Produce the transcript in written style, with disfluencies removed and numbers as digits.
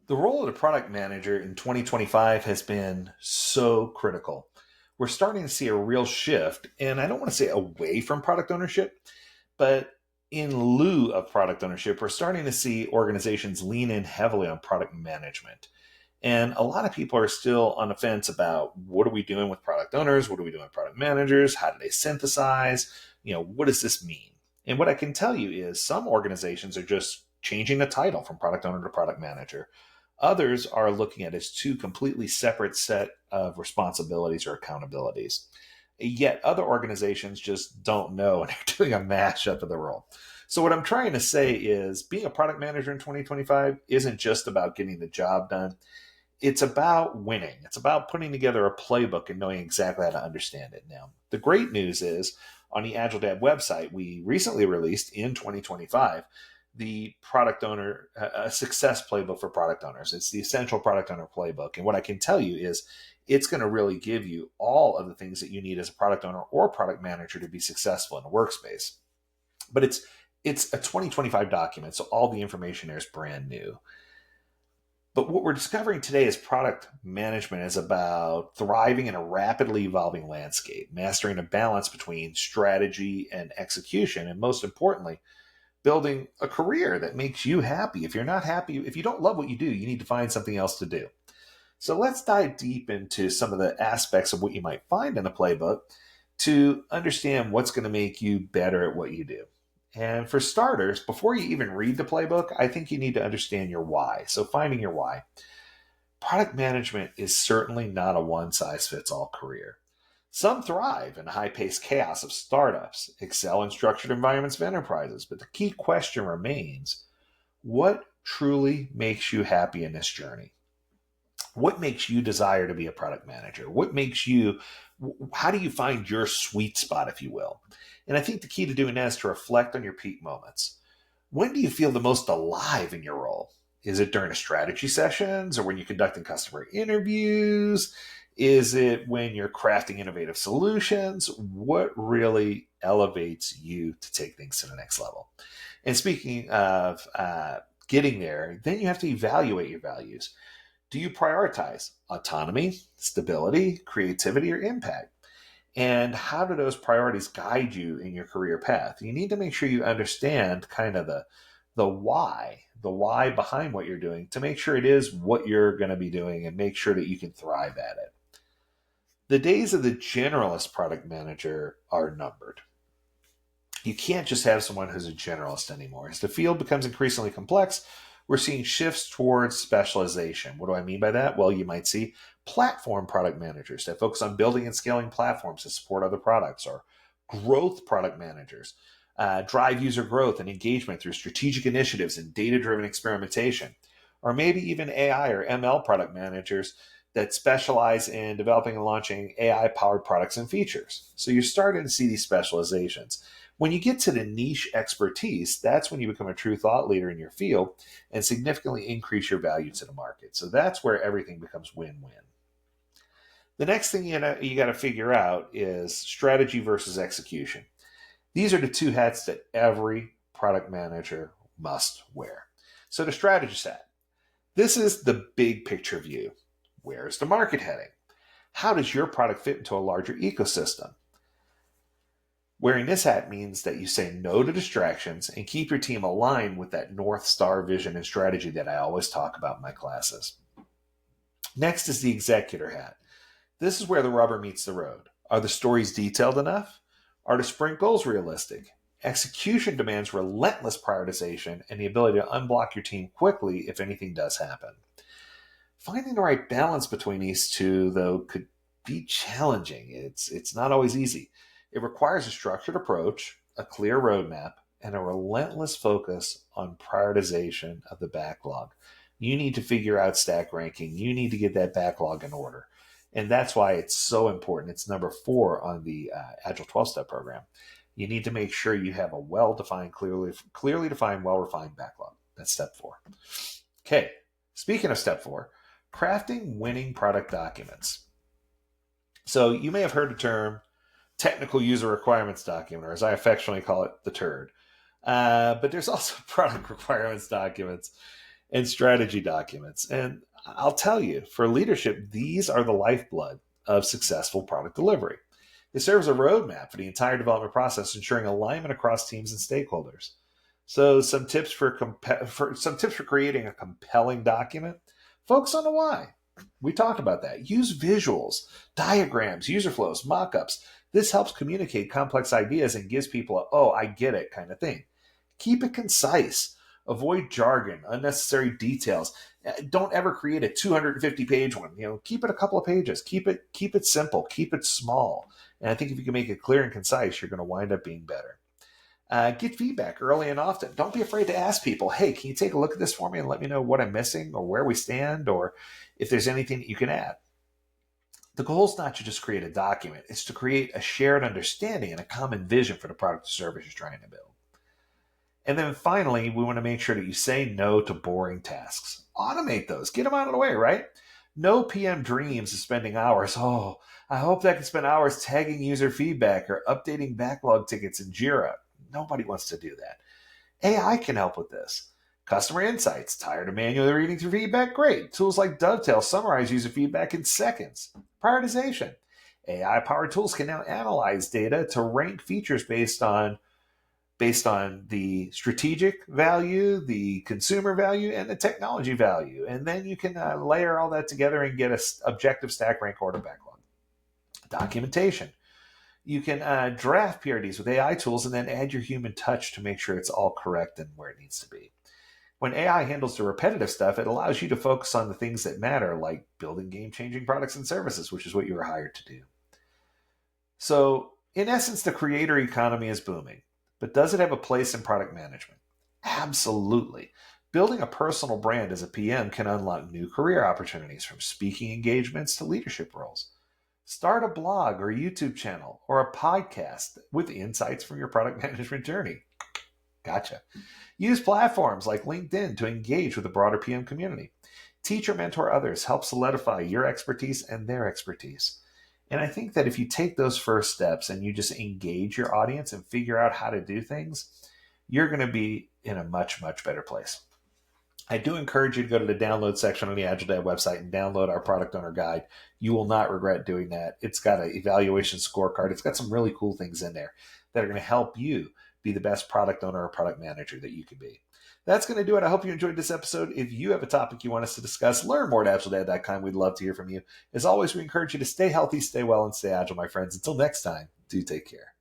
The role of the product manager in 2025 has been so critical. We're starting to see a real shift, and I don't want to say away from product ownership, but in lieu of product ownership, we're starting to see organizations lean in heavily on product management. And a lot of people are still on the fence about what are we doing with product owners? What are we doing with product managers? How do they synthesize? What does this mean? And what I can tell you is some organizations are just changing the title from product owner to product manager. Others are looking at it as two completely separate set of responsibilities or accountabilities. Yet other organizations just don't know and are doing a mashup of the role. So what I'm trying to say is being a product manager in 2025 isn't just about getting the job done. It's about winning. It's about putting together a playbook and knowing exactly how to understand it. Now, the great news is on the AgileDad website, we recently released in 2025 the product owner, a success playbook for product owners. It's the essential product owner playbook. And what I can tell you is it's going to really give you all of the things that you need as a product owner or product manager to be successful in a workspace. But it's a 2025 document, so all the information there is brand new. But what we're discovering today is product management is about thriving in a rapidly evolving landscape, mastering a balance between strategy and execution, and most importantly, building a career that makes you happy. If you're not happy, if you don't love what you do, you need to find something else to do. So let's dive deep into some of the aspects of what you might find in a playbook to understand what's going to make you better at what you do. And for starters, before you even read the playbook, I think you need to understand your why. So finding your why. Product management is certainly not a one size fits all career. Some thrive in the high paced chaos of startups, excel in structured environments of enterprises, but the key question remains what truly makes you happy in this journey? What makes you desire to be a product manager? How do you find your sweet spot, if you will? And I think the key to doing that is to reflect on your peak moments. When do you feel the most alive in your role? Is it during a strategy sessions or when you're conducting customer interviews? Is it when you're crafting innovative solutions? What really elevates you to take things to the next level? And speaking of getting there, then you have to evaluate your values. Do you prioritize autonomy, stability, creativity, or impact? And how do those priorities guide you in your career path? You need to make sure you understand kind of the why behind what you're doing to make sure it is what you're going to be doing and make sure that you can thrive at it. The days of the generalist product manager are numbered. You can't just have someone who's a generalist anymore. As the field becomes increasingly complex, we're seeing shifts towards specialization. What do I mean by that? Well, you might see platform product managers that focus on building and scaling platforms to support other products, or growth product managers drive user growth and engagement through strategic initiatives and data-driven experimentation, or maybe even AI or ML product managers that specialize in developing and launching AI-powered products and features. So you're starting to see these specializations. When you get to the niche expertise, that's when you become a true thought leader in your field and significantly increase your value to the market. So that's where everything becomes win-win. The next thing you got to figure out is strategy versus execution. These are the two hats that every product manager must wear. So the strategist hat. This is the big picture view. Where's the market heading? How does your product fit into a larger ecosystem? Wearing this hat means that you say no to distractions and keep your team aligned with that North Star vision and strategy that I always talk about in my classes. Next is the executor hat. This is where the rubber meets the road. Are the stories detailed enough? Are the sprint goals realistic? Execution demands relentless prioritization and the ability to unblock your team quickly if anything does happen. Finding the right balance between these two, though, could be challenging. It's not always easy. It requires a structured approach, a clear roadmap, and a relentless focus on prioritization of the backlog. You need to figure out stack ranking. You need to get that backlog in order. And that's why it's so important. It's number 4 on the Agile 12-step program. You need to make sure you have a well-defined, clearly defined, well-refined backlog. That's step 4. Okay, speaking of step 4, crafting winning product documents. So you may have heard the term technical user requirements document, or as I affectionately call it, the TURD. But there's also product requirements documents. and strategy documents. And I'll tell you, for leadership, these are the lifeblood of successful product delivery. They serve as a roadmap for the entire development process, ensuring alignment across teams and stakeholders. So, some tips for creating a compelling document: focus on the why. We talked about that. Use visuals, diagrams, user flows, mock-ups. This helps communicate complex ideas and gives people a "oh, I get it" kind of thing. Keep it concise. Avoid jargon, unnecessary details. Don't ever create a 250-page one. Keep it a couple of pages. Keep it simple. Keep it small. And I think if you can make it clear and concise, you're going to wind up being better. Get feedback early and often. Don't be afraid to ask people, hey, can you take a look at this for me and let me know what I'm missing or where we stand or if there's anything that you can add. The goal is not to just create a document. It's to create a shared understanding and a common vision for the product or service you're trying to build. And then finally, we want to make sure that you say no to boring tasks. Automate those. Get them out of the way, right? No PM dreams of spending hours. Oh, I hope that I can spend hours tagging user feedback or updating backlog tickets in Jira. Nobody wants to do that. AI can help with this. Customer insights. Tired of manually reading through feedback? Great. Tools like Dovetail summarize user feedback in seconds. Prioritization. AI-powered tools can now analyze data to rank features based on the strategic value, the consumer value, and the technology value. And then you can layer all that together and get an objective stack rank order backlog. Documentation. You can draft PRDs with AI tools and then add your human touch to make sure it's all correct and where it needs to be. When AI handles the repetitive stuff, it allows you to focus on the things that matter, like building game-changing products and services, which is what you were hired to do. So, in essence, the creator economy is booming. But does it have a place in product management? Absolutely. Building a personal brand as a PM can unlock new career opportunities, from speaking engagements to leadership roles. Start a blog or YouTube channel or a podcast with insights from your product management journey. Gotcha. Use platforms like LinkedIn to engage with the broader PM community. Teach or mentor others. Help solidify your expertise and their expertise. And I think that if you take those first steps and you just engage your audience and figure out how to do things, you're going to be in a much, much better place. I do encourage you to go to the download section on the AgileDad website and download our product owner guide. You will not regret doing that. It's got an evaluation scorecard. It's got some really cool things in there that are going to help you be the best product owner or product manager that you can be. That's going to do it. I hope you enjoyed this episode. If you have a topic you want us to discuss, learn more at AgileDad.com. We'd love to hear from you. As always, we encourage you to stay healthy, stay well, and stay agile, my friends. Until next time, do take care.